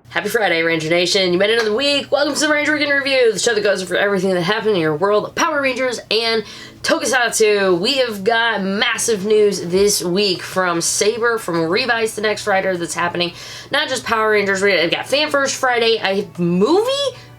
Happy Friday, Ranger Nation. You made it another week. Welcome to the Ranger Weekend Review, the show that goes over everything that happened in your world of Power Rangers and Tokusatsu. We have got massive news this week from Saber, from Revice, the next writer that's happening. Not just Power Rangers, we've got Fan First Friday, a movie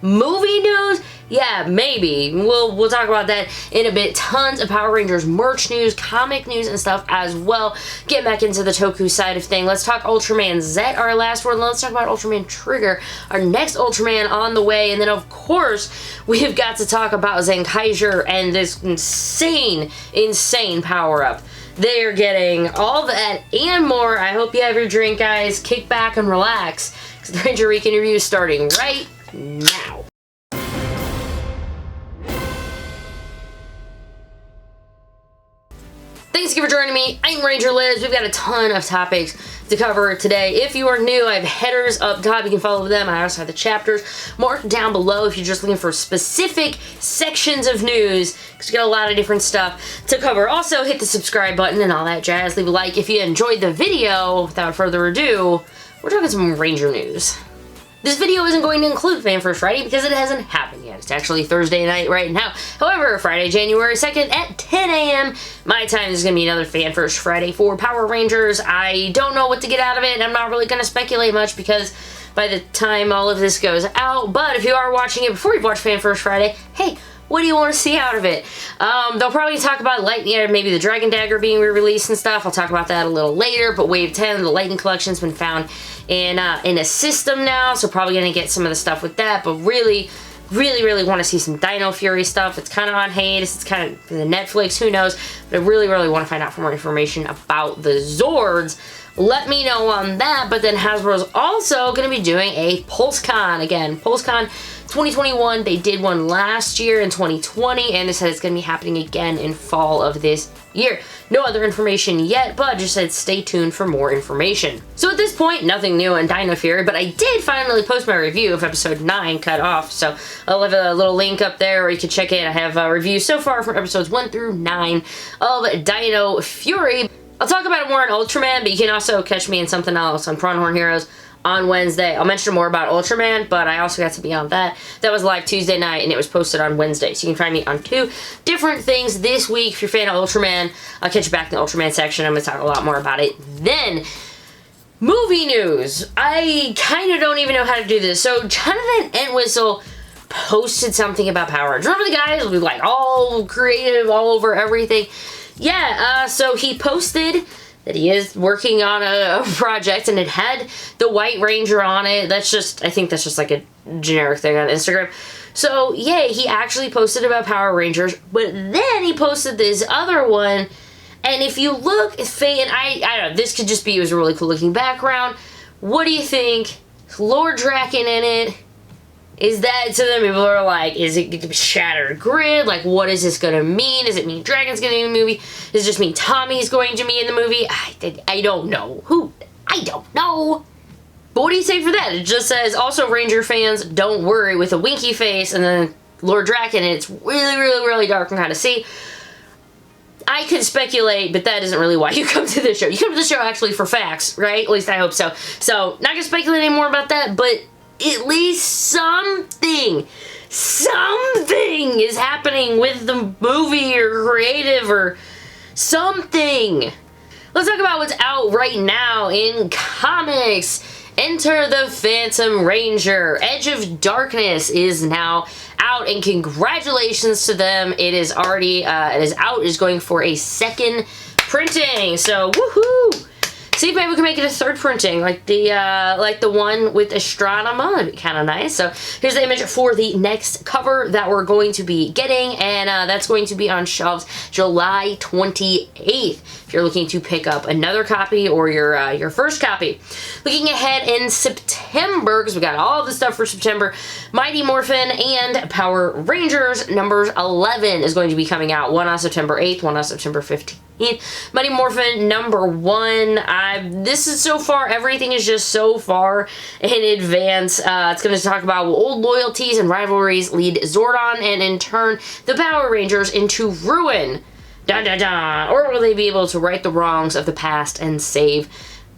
news? Yeah, maybe. We'll talk about that in a bit. Tons of Power Rangers merch news, comic news, and stuff as well. Get back into the Toku side of things. Let's talk Ultraman Z, our last one. Let's talk about Ultraman Trigger, our next Ultraman on the way. And then, of course, we've got to talk about Zenkaiger and this insane power-up. They are getting all that and more. I hope you have your drink, guys. Kick back and relax, because the Ranger Weekend Review is starting right now. Thanks again for joining me. I'm Ranger Liz. We've got a ton of topics to cover today. If you are new, I have headers up top. You can follow them. I also have the chapters marked down below if you're just looking for specific sections of news, because we got a lot of different stuff to cover. Also, hit the subscribe button and all that jazz. Leave a like if you enjoyed the video. Without further ado, we're talking some Ranger news. This video isn't going to include Fan First Friday because it hasn't happened yet. It's actually Thursday night right now. However, Friday, January 2nd at 10 a.m. my time, is going to be another Fan First Friday for Power Rangers. I don't know what to get out of it, and I'm not really going to speculate much because by the time all of this goes out, but if you are watching it before you've watched Fan First Friday, hey, what do you want to see out of it? They'll probably talk about Lightning, maybe the Dragon Dagger being re-released and stuff. I'll talk about that a little later, but Wave 10, the Lightning Collection's been found in a system now, so probably going to get some of the stuff with that, but really want to see some Dino Fury stuff. It's kind of on hiatus. It's kind of the Netflix, who knows, but I really want to find out more information about the Zords. Let me know on that, but then Hasbro's also going to be doing a PulseCon again. PulseCon 2021, they did one last year in 2020, and they said it's going to be happening again in fall of this year. No other information yet, but just said stay tuned for more information. So at this point, nothing new on Dino Fury, but I did finally post my review of episode 9 cut off, so I'll have a little link up there where you can check it. I have reviews so far from episodes 1 through 9 of Dino Fury. I'll talk about it more in Ultraman, but you can also catch me in something else on Pronghorn Heroes on Wednesday. I'll mention more about Ultraman, but I also got to be on that. That was live Tuesday night, and it was posted on Wednesday. So you can find me on 2 different things this week. If you're a fan of Ultraman, I'll catch you back in the Ultraman section. I'm going to talk a lot more about it then. Movie news. I kind of don't even know how to do this. So Jonathan Entwistle posted something about Power Rangers. Remember the guys who were like all creative, all over everything? Yeah, so he posted that he is working on a project, and it had the White Ranger on it. I think that's just like a generic thing on Instagram. So, yeah, he actually posted about Power Rangers, but then he posted this other one, and if you look, and I don't know, this could just be, it was a really cool looking background. What do you think? Is Lord Draken in it? Is that, to them, people are like, is it going to be Shattered Grid? Like, what is this going to mean? Does it mean Dragon's going to be in the movie? Does it just mean Tommy's going to be in the movie? I don't know. I don't know. But what do you say for that? It just says, also, Ranger fans, don't worry, with a winky face, and then Lord Draken, and it's really dark and kind of see. I could speculate, but that isn't really why you come to this show. You come to the show, actually, for facts, right? At least I hope so. So, not going to speculate anymore about that, but at least something is happening with the movie or creative or something. Let's talk about what's out right now in comics. Enter the Phantom Ranger. Edge of Darkness is now out, and congratulations to them. It is already, it is out, is going for a second printing. So, woohoo! See if maybe we can make it a third printing, like the one with Astronema. That'd be kind of nice. So here's the image for the next cover that we're going to be getting, and that's going to be on shelves July 28th. If you're looking to pick up another copy or your first copy. Looking ahead in September, because we got all the stuff for September, Mighty Morphin and Power Rangers numbers 11 is going to be coming out. One on September 8th, one on September 15th. Mighty Morphin number 1. This is so far, everything is just so far in advance. It's going to talk about old loyalties and rivalries lead Zordon and in turn the Power Rangers into ruin. Dun dun dun. Or will they be able to right the wrongs of the past and save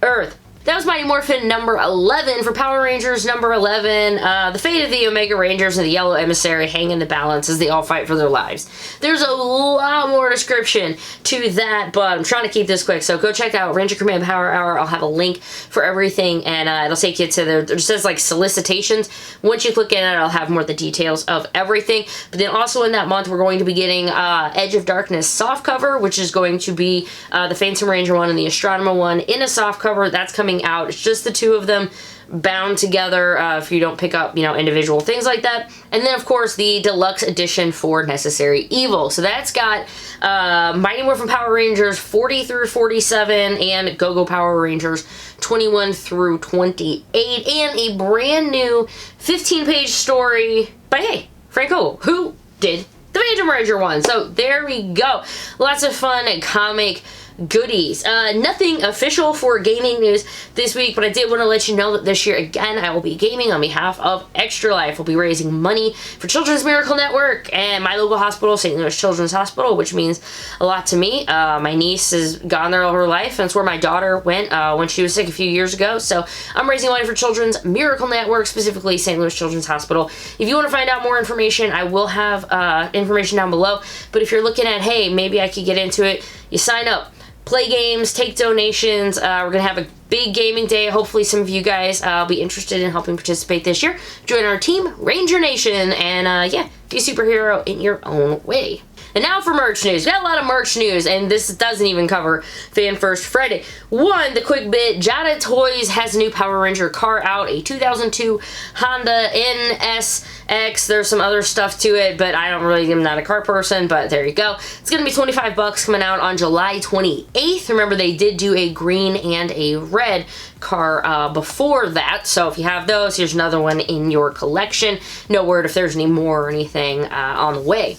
Earth? That was Mighty Morphin number 11. For Power Rangers number 11, the fate of the Omega Rangers and the Yellow Emissary hang in the balance as they all fight for their lives. There's a lot more description to that, but I'm trying to keep this quick, so go check out Ranger Command Power Hour. I'll have a link for everything, and it'll take you to there says like solicitations. Once you click in it, I'll have more of the details of everything. But then also in that month, we're going to be getting Edge of Darkness softcover, which is going to be the Phantom Ranger one and the Astronomer one in a softcover. That's coming out. It's just the two of them bound together if you don't pick up, you know, individual things like that. And then, of course, the deluxe edition for Necessary Evil. So that's got Mighty Morphin Power Rangers 40 through 47 and Go-Go Power Rangers 21 through 28 and a brand new 15-page story by, hey, Franco, who did the Phantom Ranger one. So there we go. Lots of fun comic goodies. Nothing official for gaming news this week, but I did want to let you know that this year, again, I will be gaming on behalf of Extra Life. We'll be raising money for Children's Miracle Network and my local hospital, St. Louis Children's Hospital, which means a lot to me. My niece has gone there all her life, and it's where my daughter went when she was sick a few years ago. So I'm raising money for Children's Miracle Network, specifically St. Louis Children's Hospital. If you want to find out more information, I will have information down below. But if you're looking at, hey, maybe I could get into it, you sign up. Play games, take donations. We're going to have a big gaming day. Hopefully some of you guys will be interested in helping participate this year. Join our team, Ranger Nation, and yeah, be a superhero in your own way. And now for merch news. We got a lot of merch news, and this doesn't even cover Fan First Friday. One, the quick bit, Jada Toys has a new Power Ranger car out, a 2002 Honda NSX. There's some other stuff to it, but I'm not a car person, but there you go. It's going to be 25 bucks coming out on July 28th. Remember, they did do a green and a red car before that, so if you have those, here's another one in your collection. No word if there's any more or anything on the way.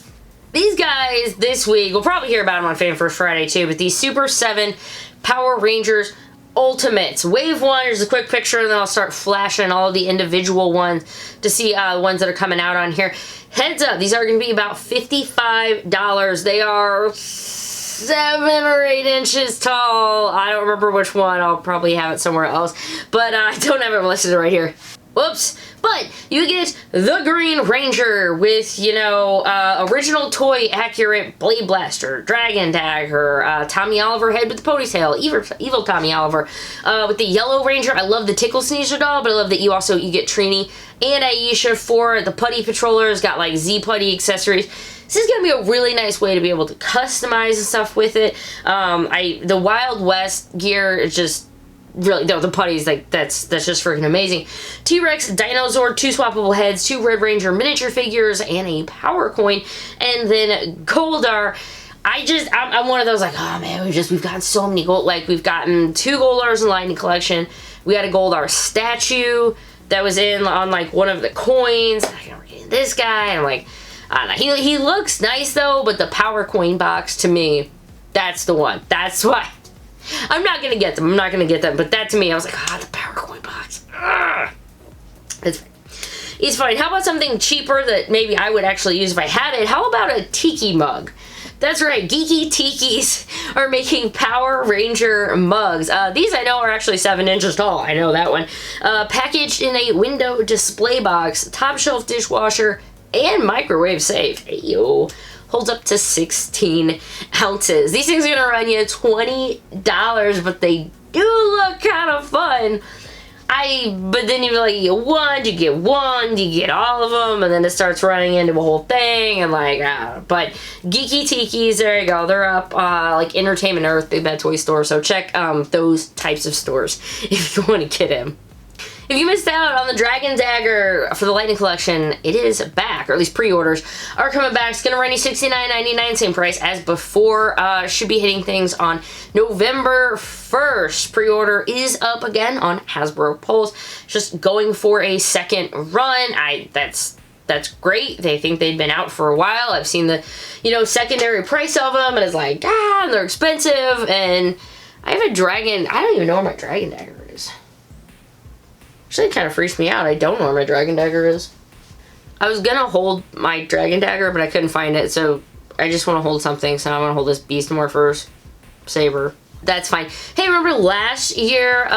These guys this week, we'll probably hear about them on Fan First Friday too, but these Super 7 Power Rangers Ultimates. Wave 1 is a quick picture, and then I'll start flashing all of the individual ones to see ones that are coming out on here. Heads up, these are going to be about $55. They are 7 or 8 inches tall. I don't remember which one. I'll probably have it somewhere else, but I don't have it listed right here. Whoops. But you get the Green Ranger with, you know, original toy accurate Blade Blaster, Dragon Dagger, Tommy Oliver head with the ponytail, evil Tommy Oliver. With the Yellow Ranger, I love the Tickle Sneezer doll, but I love that you get Trini and Aisha for the Putty Patrollers, got like Z-Putty accessories. This is going to be a really nice way to be able to customize and stuff with it. The Wild West gear is just really, no, the putties, like, that's just freaking amazing. T-Rex, Dinosaur, 2 swappable heads, 2 Red Ranger miniature figures, and a power coin. And then Goldar. I'm one of those, like, oh man, we've gotten so many gold, like, we've gotten 2 Goldars in Lightning Collection. We got a Goldar statue that was on, like, one of the coins. We're getting this guy, and I'm like, I don't know. He looks nice, though, but the power coin box, to me, that's the one. That's why. I'm not going to get them. But that, to me, I was like, the power coin box. It's fine. How about something cheaper that maybe I would actually use if I had it? How about a tiki mug? That's right. Geeky Tikis are making Power Ranger mugs. These I know are actually 7 inches tall. I know that one. Packaged in a window display box, top shelf dishwasher, and microwave safe. Hey, yo. Holds up to 16 ounces. These things are gonna run you $20, but they do look kind of fun. But then you're like, you get one, do you get all of them? And then it starts running into a whole thing, and like, but Geeky Tikis, there you go. They're up, like Entertainment Earth, Big Bad Toy Store, so check those types of stores if you want to get them. If you missed out on the Dragon Dagger for the Lightning Collection, it is back, or at least pre-orders are coming back. It's going to run you $69.99, same price as before. Should be hitting things on November 1st. Pre-order is up again on Hasbro Pulse. Just going for a second run. That's great. They think they've been out for a while. I've seen the, secondary price of them, and it's like, and they're expensive. And I have a dragon. I don't even know where my Dragon Dagger is. Actually, it kind of freaks me out. I don't know where my Dragon Dagger is. I was gonna hold my Dragon Dagger, but I couldn't find it, so I just want to hold something, so I'm gonna hold this Beast Morphers Saber. That's fine. Hey, remember last year,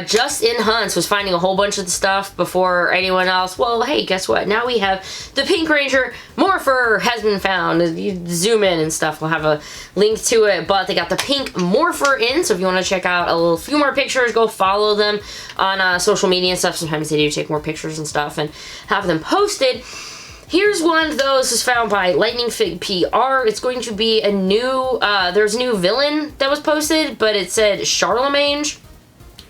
Justin Hunts was finding a whole bunch of the stuff before anyone else? Well, hey, guess what? Now we have the Pink Ranger Morpher has been found. You zoom in and stuff. We'll have a link to it, but they got the Pink Morpher in, so if you want to check out a few more pictures, go follow them on social media and stuff. Sometimes they do take more pictures and stuff and have them posted. Here's one, though. This was found by Lightning Fig PR. It's going to be a new, there's a new villain that was posted, but it said Charlemagne.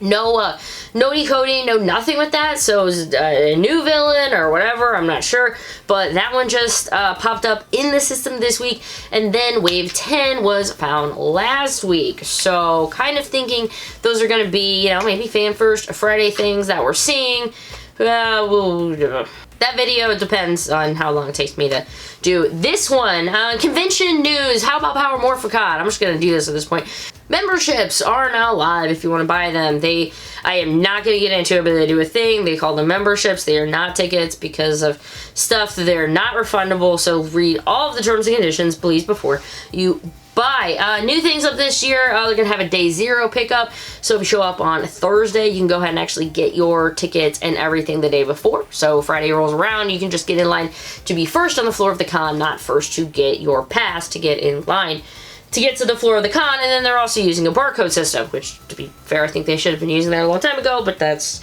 No decoding, no nothing with that, so it was a new villain or whatever, I'm not sure, but that one just popped up in the system this week, and then Wave 10 was found last week, so kind of thinking those are going to be, you know, maybe Fan First Friday things that we're seeing. That video depends on how long it takes me to do this one. Convention news. How about Power Morphicon? I'm just going to do this at this point. Memberships are now live if you want to buy them. I am not going to get into it, but they do a thing. They call them memberships. They are not tickets because of stuff. They're not refundable, so read all of the terms and conditions, please, before you buy. New things up this year, they're going to have a day 0 pickup, so if you show up on Thursday, you can go ahead and actually get your tickets and everything the day before. So Friday rolls around, you can just get in line to be first on the floor of the con, not first to get your pass to get in line to get to the floor of the con. And then they're also using a barcode system, which, to be fair, I think they should have been using that a long time ago, but that's...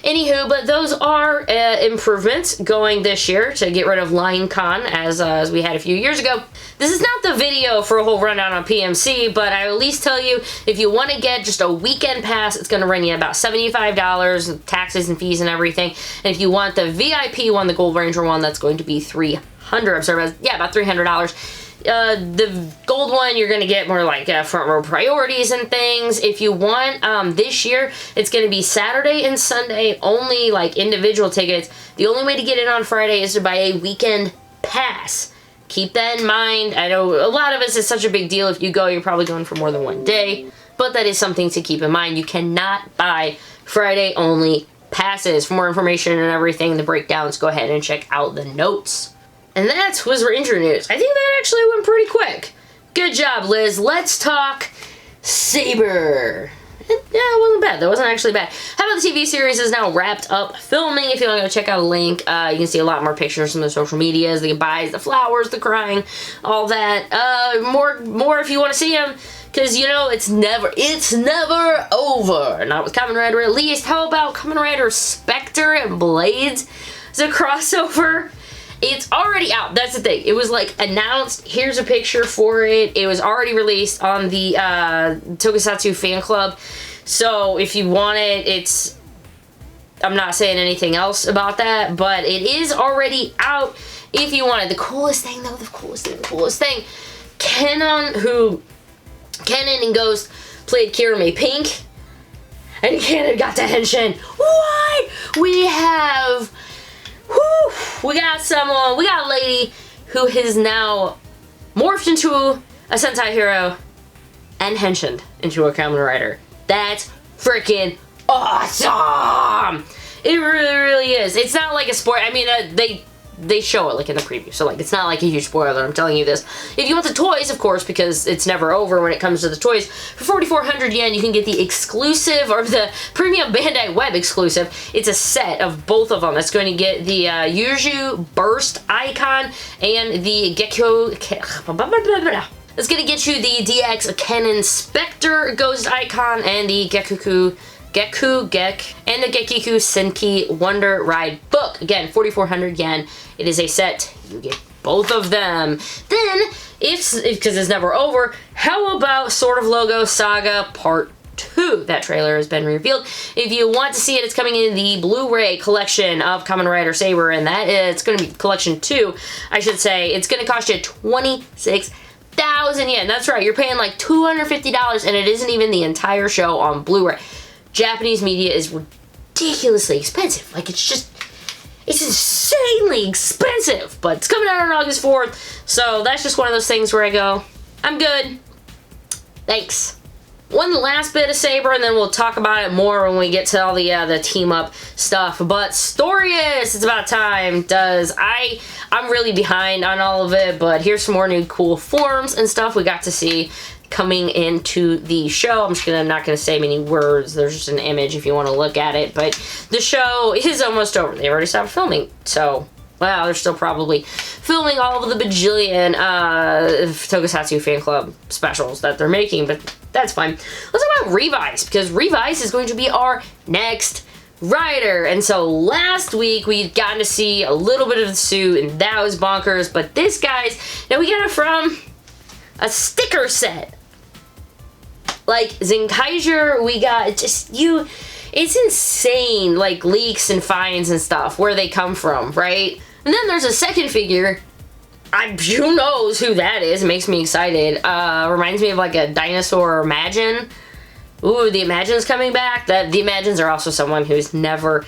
Anywho, but those are improvements going this year to get rid of Line Con as we had a few years ago. This is not the video for a whole rundown on PMC, but I will at least tell you, if you want to get just a weekend pass, it's going to run you about $75, taxes and fees and everything. And if you want the VIP one, the Gold Ranger one, that's going to be $300. I'm sorry, about $300. The gold one, you're going to get more like front row priorities and things. If you want, this year, it's going to be Saturday and Sunday only, like individual tickets. The only way to get in on Friday is to buy a weekend pass. Keep that in mind. I know a lot of us, it's such a big deal. If you go, you're probably going for more than one day, but that is something to keep in mind. You cannot buy Friday only passes. For more information and everything, the breakdowns, go ahead and check out the notes. And that was Ranger news. I think that actually went pretty quick. Good job, Liz. Let's talk Saber. Yeah, it wasn't bad. That wasn't actually bad. How about the TV series is now wrapped up filming? If you want to go check out a link, you can see a lot more pictures from the social medias, the goodbyes, the flowers, the crying, all that. More if you want to see them, because, you know, it's never over. Not with Kamen Rider at least. How about Kamen Rider Spectre and Blades? It's a crossover. It's already out. That's the thing. It was like announced. Here's a picture for it. It was already released on the Tokusatsu fan club. So if you want it, I'm not saying anything else about that, but it is already out if you want it. The coolest thing, though, the coolest thing. Kenan and Ghost played Kirame Pink, and Kenan got to Henshin. What? We got a lady who has now morphed into a Sentai hero and henshined into a Kamen Rider. That's freaking awesome! It really, really is. It's not like a spoiler. I mean, they show it like in the preview, so like it's not like a huge spoiler. I'm telling you this. If you want the toys, of course, because it's never over when it comes to the toys, for 4,400 yen you can get the exclusive, or the premium Bandai Web exclusive. It's a set of both of them. It's going to get the Yuju Burst icon and the Gekko. It's going to get you the DX Kenan Spectre Ghost icon and the Gekku and the Gekiku Senki Wonder Ride book. Again, 4,400 yen. It is a set. You get both of them. Then, because it's never over, how about Sword of Logo Saga Part 2? That trailer has been revealed. If you want to see it, it's coming in the Blu-ray collection of Kamen Rider Saber, and that is, it's going to be collection 2, I should say. It's going to cost you 26,000 yen. That's right, you're paying like $250, and it isn't even the entire show on Blu-ray. Japanese media is ridiculously expensive. Like, it's insanely expensive. But it's coming out on August 4th, so that's just one of those things where I go, I'm good. Thanks. One last bit of Saber, and then we'll talk about it more when we get to all the team-up stuff. But Storius, it's about time. I'm really behind on all of it, but here's some more new cool forms and stuff. We got to see coming into the show. I'm just not gonna say many words. There's just an image if you want to look at it. But the show is almost over. They've already stopped filming. So, well, they're still probably filming all of the bajillion Tokusatsu fan club specials that they're making, but that's fine. Let's talk about Revice, because Revice is going to be our next writer. And so last week we got to see a little bit of the suit, and that was bonkers. But this, guys, now we got it from a sticker set. Like Zenkaiger, we got it's insane, like leaks and finds and stuff, where they come from, right? And then there's a second figure. Who knows who that is? It makes me excited. Reminds me of like a dinosaur Imagine. Ooh, the Imagine's coming back. The Imagines are also someone who's never,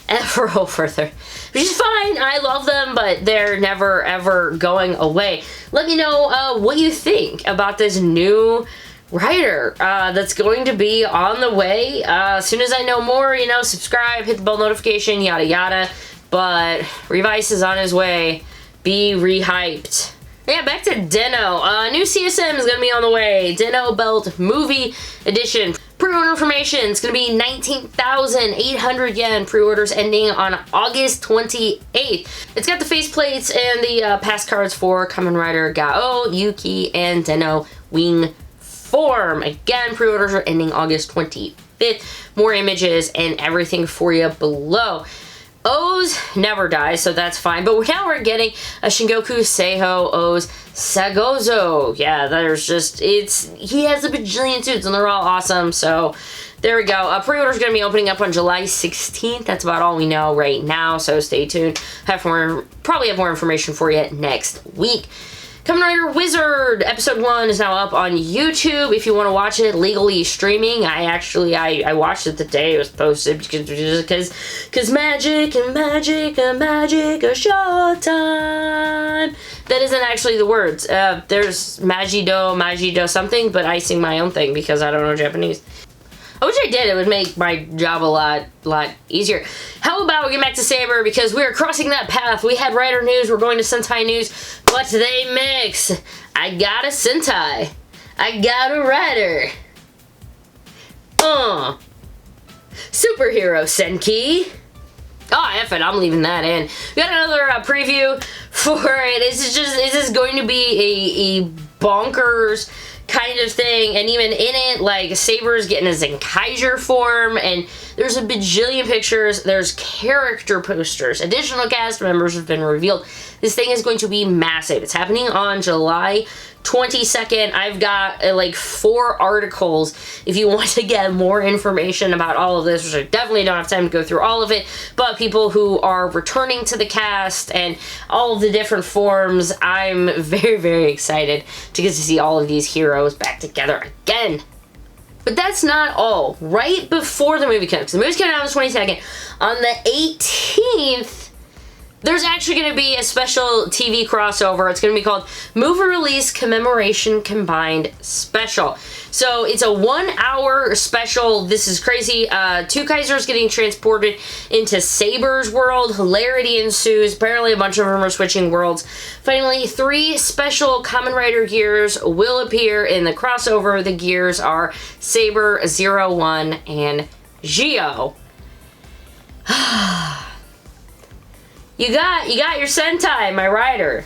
ever over there. Which is fine. I love them, but they're never, ever going away. Let me know what you think about this new writer that's going to be on the way. As soon as I know more, you know, subscribe, hit the bell notification, yada yada. But Revice is on his way. Be rehyped. Yeah, back to Den-O. New CSM is going to be on the way. Den-O Belt Movie Edition. Pre-order information is going to be 19,800 yen. Pre-orders ending on August 28th. It's got the faceplates and the pass cards for Kamen Rider Gao, Yuki, and Den-O Wing Form. Again, pre-orders are ending August 25th. More images and everything for you below. O's never dies, so that's fine. But now we're getting a Shingoku Seiho O's Sagozo. Yeah, there's just, he has a bajillion suits and they're all awesome. So there we go. Pre-order's going to be opening up on July 16th. That's about all we know right now, so stay tuned. Probably have more information for you next week. Kamen Rider Wizard Episode 1 is now up on YouTube if you want to watch it legally streaming. I watched it the day it was posted because magic and magic and magic a showtime. That isn't actually the words. There's Magido something, but I sing my own thing because I don't know Japanese. I wish I did. It would make my job a lot easier. How about we get back to Saber, because we're crossing that path. We had Rider news. We're going to Sentai news, but they mix. I got a Sentai. I got a Rider. Superhero Senki. Oh, F it, I'm leaving that in. We got another preview for it. Is this going to be a bonkers kind of thing? And even in it, like, Saber's getting a Zenkaiger form, and there's a bajillion pictures, there's character posters, additional cast members have been revealed. This thing is going to be massive. It's happening on July 22nd. I've got like 4 articles if you want to get more information about all of this, which I definitely don't have time to go through all of it, but people who are returning to the cast and all of the different forms, I'm very, very excited to get to see all of these heroes back together again. But that's not all. Right before the movie comes, the movie's coming out on the 22nd, on the 18th, there's actually going to be a special TV crossover. It's going to be called Movie Release Commemoration Combined Special. So it's a 1-hour special. This is crazy. Two Kaisers getting transported into Saber's world. Hilarity ensues. Apparently a bunch of them are switching worlds. Finally, 3 special Kamen Rider gears will appear in the crossover. The gears are Saber, 01, and Geo. You got your Sentai, my Rider.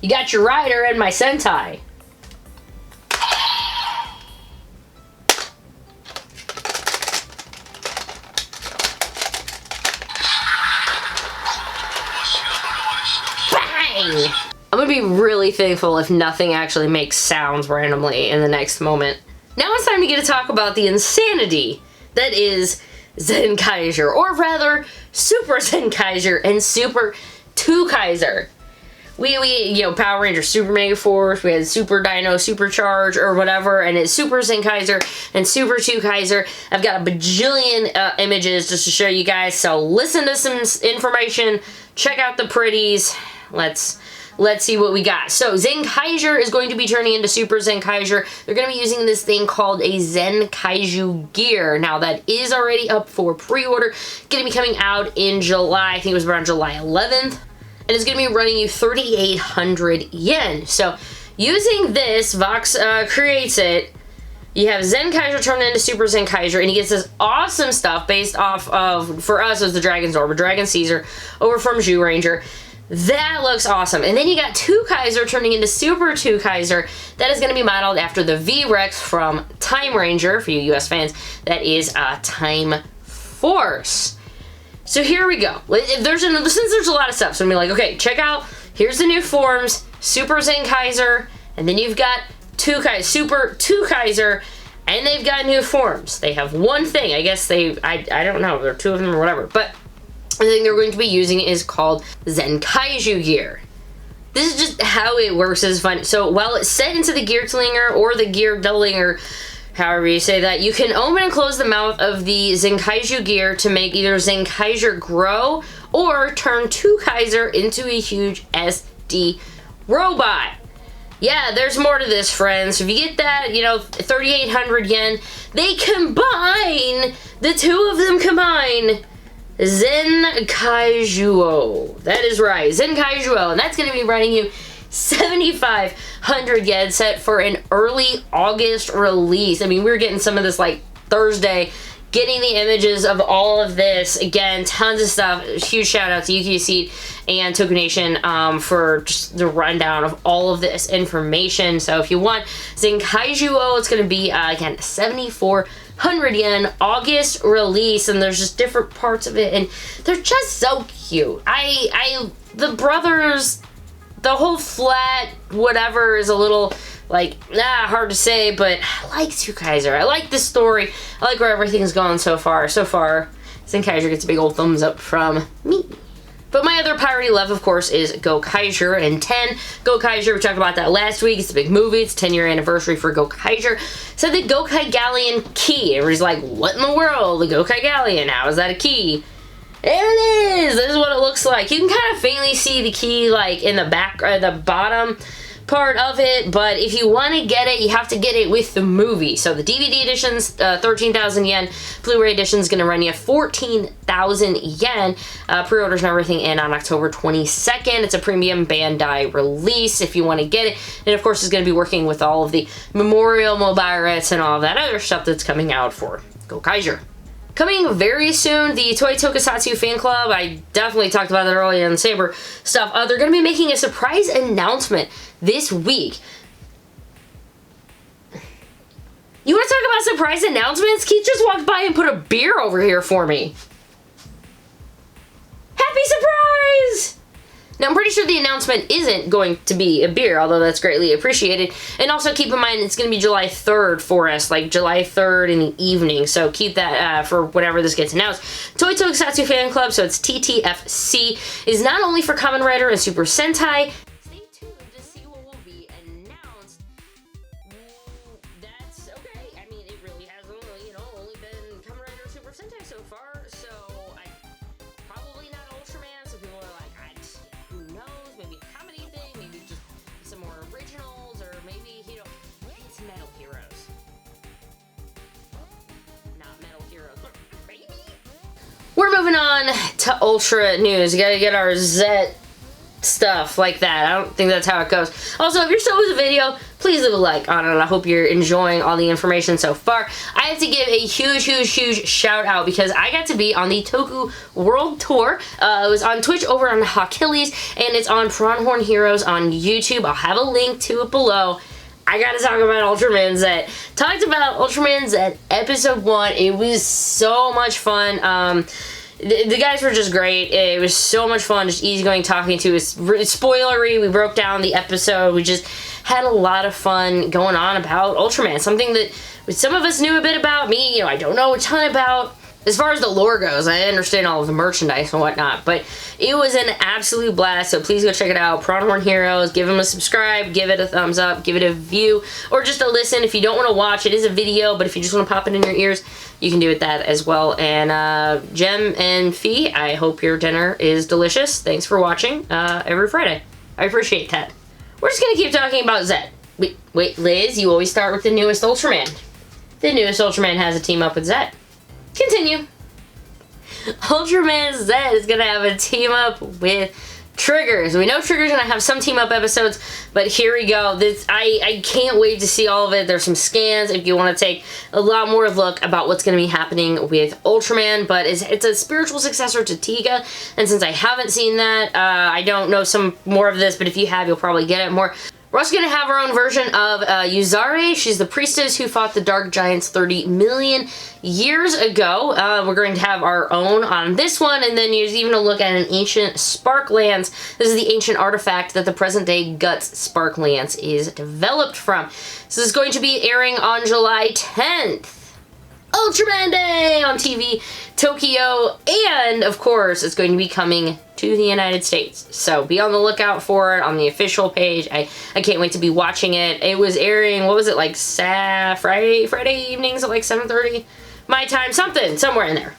You got your Rider and my Sentai. Bang! I'm gonna be really thankful if nothing actually makes sounds randomly in the next moment. Now it's time to get to talk about the insanity that is Zenkaiger, or rather, Super Zenkaiger and Super 2 Kaiser. We you know, Power Ranger Super Mega Force, we had Super Dino Supercharge or whatever, and it's Super Zenkaiger and Super 2 Kaiser. I've got a bajillion images just to show you guys, so listen to some information, check out the pretties, let's see what we got. So Zenkaiger is going to be turning into Super Zenkaiger. They're going to be using this thing called a Zenkaiju gear. Now that is already up for pre-order. Going to be coming out in July. I think it was around July 11th. And it's going to be running you 3,800 yen. So using this, Vox creates it. You have Zenkaiger turned into Super Zenkaiger, and he gets this awesome stuff based off of, for us, it was the Dragon's Orb, Dragon Caesar, over from Zyuranger. That looks awesome. And then you got Kaiser turning into Super Kaiser. That is going to be modeled after the V-Rex from Time Ranger, for you US fans. That is Time Force. So here we go. Since there's a lot of stuff, so I'm going to be like, okay, check out, here's the new forms, Super Zenkaiser, and then you've got Super Kaiser, and they've got new forms. They have one thing. I guess I don't know, there are two of them or whatever, but the thing they're going to be using is called Zenkaiger gear. This is just how it works. Is fun. So while it's set into the Geertlinger or the Geerdlinger, however you say that, you can open and close the mouth of the Zenkaiger gear to make either Zenkaiger grow or turn Kaiser into a huge SD robot. Yeah, there's more to this, friends. So if you get that, 3,800 yen, they combine, the two of them combine Zenkaiger. That is right, Zenkaiger, and that's going to be running you 7,500 yen, set for an early August release. I mean, we're getting some of this like Thursday, getting the images of all of this. Again, tons of stuff. Huge shout out to UQC and Toku Nation for just the rundown of all of this information. So if you want Zenkaiger, it's going to be, again, 7,400 yen, August release, and there's just different parts of it, and they're just so cute. The brothers, the whole flat whatever is a little like, hard to say, but I like Kaiser. I like the story. I like where everything's gone so far. So far, Zenkaiger gets a big old thumbs up from me. But my other priority love, of course, is Gokaiger and 10. Gokaiger, we talked about that last week. It's a big movie. It's 10-year anniversary for Gokaiger. So the Gokai Galleon key. Everybody's like, what in the world? The Gokai Galleon, how is that a key? There it is! This is what it looks like. You can kind of faintly see the key like in the back, or the bottom part of it, but if you want to get it, you have to get it with the movie. So the DVD edition's 13,000 yen. Blu-ray edition's going to run you 14,000 yen. Pre-orders and everything in on October 22nd. It's a premium Bandai release if you want to get it. And of course, it's going to be working with all of the memorial mobile rights and all of that other stuff that's coming out for Gokaiger. Coming very soon, the Toei Tokusatsu fan club, I definitely talked about that earlier in the Saber stuff, they're going to be making a surprise announcement this week. You want to talk about surprise announcements? Keith just walked by and put a beer over here for me. Happy surprise! Now, I'm pretty sure the announcement isn't going to be a beer, although that's greatly appreciated. And also keep in mind, it's going to be July 3rd for us, like July 3rd in the evening. So keep that for whenever this gets announced. Toei Tokusatsu Fan Club, so it's TTFC, is not only for Kamen Rider and Super Sentai. Stay tuned to see what will be announced. That's okay. I mean, it really has only been Kamen Rider and Super Sentai so far. So probably not Ultraman. So people are like, who knows, maybe a comedy thing, maybe just some more originals, or maybe, it's Metal Heroes. Not Metal Heroes, but maybe. We're moving on to Ultra news. You gotta get our Z stuff like that. I don't think that's how it goes. Also, if you're still with the video, please leave a like on it. I hope you're enjoying all the information so far. I have to give a huge shout out because I got to be on the Toku World Tour. It was on Twitch over on Achilles, and it's on Pronghorn Heroes on YouTube. I'll have a link to it below. I gotta talk about Ultraman Z. Talked about Ultraman Z episode 1. It was so much fun. The guys were just great. It was so much fun, just easygoing talking to. It's spoilery. We broke down the episode. We just had a lot of fun going on about Ultraman. Something that some of us knew a bit about. Me, I don't know a ton about. As far as the lore goes, I understand all of the merchandise and whatnot, but it was an absolute blast, so please go check it out. Pronghorn Heroes, give them a subscribe, give it a thumbs up, give it a view, or just a listen. If you don't want to watch, it is a video, but if you just want to pop it in your ears, you can do it that as well. And Jem and Fee, I hope your dinner is delicious. Thanks for watching every Friday. I appreciate that. We're just going to keep talking about Zed. Wait, Liz, you always start with the newest Ultraman. The newest Ultraman has a team up with Zed. Continue. Ultraman Z is going to have a team up with Triggers. We know Trigger's gonna have some team-up episodes, but here we go. I can't wait to see all of it. There's some scans if you want to take a lot more look about what's gonna be happening with Ultraman, but it's a spiritual successor to Tiga, and since I haven't seen that, I don't know some more of this, but if you have, you'll probably get it more. We're also going to have our own version of Yuzare. She's the priestess who fought the Dark Giants 30 million years ago. We're going to have our own on this one, and then there's even a look at an ancient Spark Lance. This is the ancient artifact that the present-day Guts Spark Lance is developed from. So this is going to be airing on July 10th. Ultraman Day on TV, Tokyo, and of course it's going to be coming to the United States. So be on the lookout for it on the official page. I can't wait to be watching it. It was airing, what was it, like Friday evenings at like 7:30 my time, somewhere in there.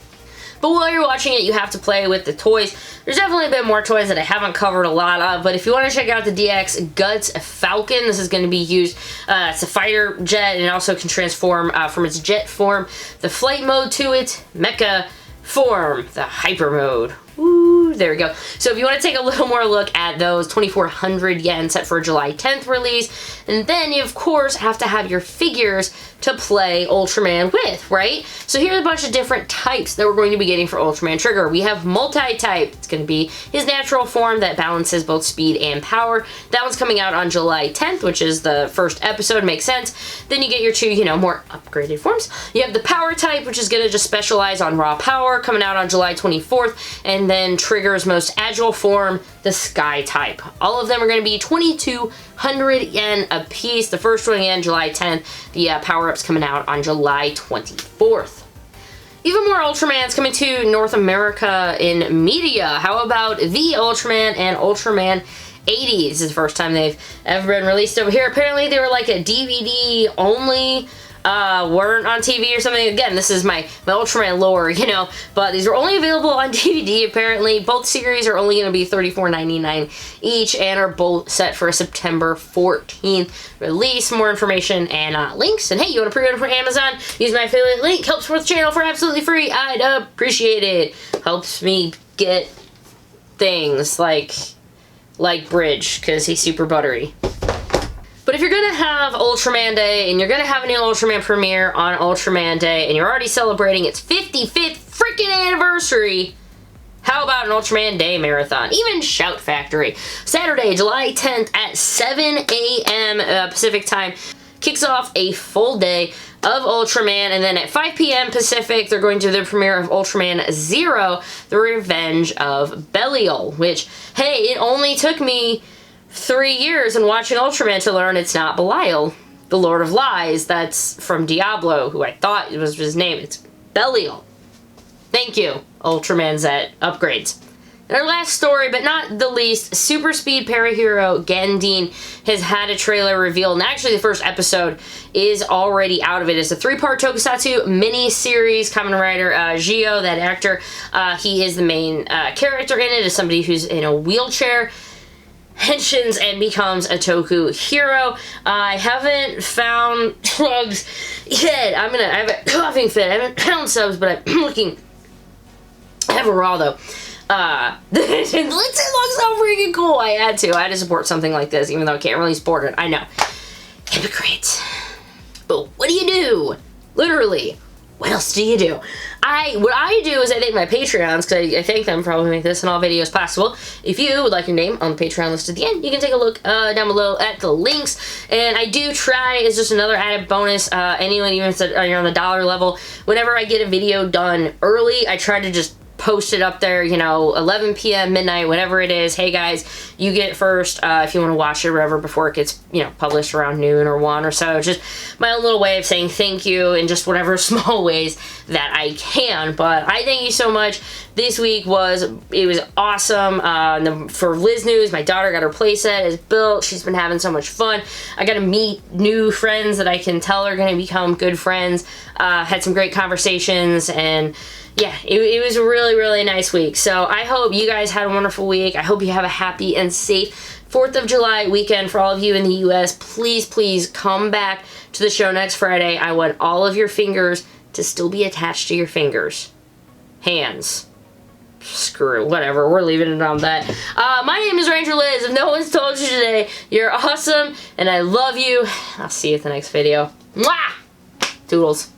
But while you're watching it, you have to play with the toys. There's definitely a bit more toys that I haven't covered a lot of, but if you want to check out the DX Guts Falcon, this is going to be used, it's a fighter jet, and it also can transform from its jet form, the flight mode, to its mecha form, the hyper mode. Ooh, there we go. So if you want to take a little more look at those, 2,400 yen set for a July 10th release. And then you, of course, have to have your figures to play Ultraman with, right? So here's a bunch of different types that we're going to be getting for Ultraman Trigger. We have multi-type. It's going to be his natural form that balances both speed and power. That one's coming out on July 10th, which is the first episode. Makes sense. Then you get your two, more upgraded forms. You have the power type, which is going to just specialize on raw power, coming out on July 24th. And then Trigger's most agile form, the Sky type. All of them are going to be 2,200 yen a piece. The first one again, July 10th. The power-ups coming out on July 24th. Even more Ultramans coming to North America in media. How about the Ultraman and Ultraman 80s? This is the first time they've ever been released over here. Apparently they were like a DVD only, weren't on TV or something. Again, this is my Ultraman lore, but these are only available on DVD apparently. Both series are only going to be $34.99 each and are both set for a September 14th release. More information and links. And hey, you want to pre-order for Amazon? Use my affiliate link. Helps support the channel for absolutely free. I'd appreciate it. Helps me get things like Bridge, because he's super buttery. But if you're going to have Ultraman Day, and you're going to have a new Ultraman premiere on Ultraman Day, and you're already celebrating its 55th freaking anniversary, how about an Ultraman Day marathon? Even Shout Factory. Saturday, July 10th at 7 a.m. Pacific time kicks off a full day of Ultraman, and then at 5 p.m. Pacific, they're going to do the premiere of Ultraman Zero, The Revenge of Belial, which, hey, it only took me 3 years in watching Ultraman to learn it's not Belial, the Lord of Lies. That's from Diablo, who I thought was his name. It's Belial. Thank you, Ultraman Z upgrades. And our last story, but not the least, Super Speed Parahero Gendine has had a trailer revealed, and actually the first episode is already out of it. It's a 3-part tokusatsu mini-series. Kamen Rider Gio, that actor, he is the main character in it, is somebody who's in a wheelchair, henshins and becomes a Toku hero. I haven't found subs yet. I have a coughing fit. I haven't found subs, but I'm looking. I have a raw though. It looks so freaking cool. I had to support something like this, even though I can't really support it. I know. Hypocrite. But what do you do? Literally. What else do you do? What I do is I thank my Patreons, because I thank them for helping make this and all videos possible. If you would like your name on the Patreon list at the end, you can take a look down below at the links. And I do try, it's just another added bonus, anyone, even if you're on the dollar level, whenever I get a video done early, I try to just post it up there, 11 p.m., midnight, whatever it is. Hey guys, you get it first if you want to watch it or whatever before it gets, published around noon or 1 or so. Just my own little way of saying thank you in just whatever small ways that I can. But I thank you so much. This week was awesome. For Liz News, my daughter got her playset, is built. She's been having so much fun. I got to meet new friends that I can tell are going to become good friends. Had some great conversations, and yeah, it was a really, really nice week. So I hope you guys had a wonderful week. I hope you have a happy and safe 4th of July weekend for all of you in the U.S. Please, please come back to the show next Friday. I want all of your fingers to still be attached to your fingers. Hands. screw it, whatever, we're leaving it on that. My name is Ranger Liz. If no one's told you today, you're awesome, and I love you. I'll see you at the next video. Mwah! Toodles.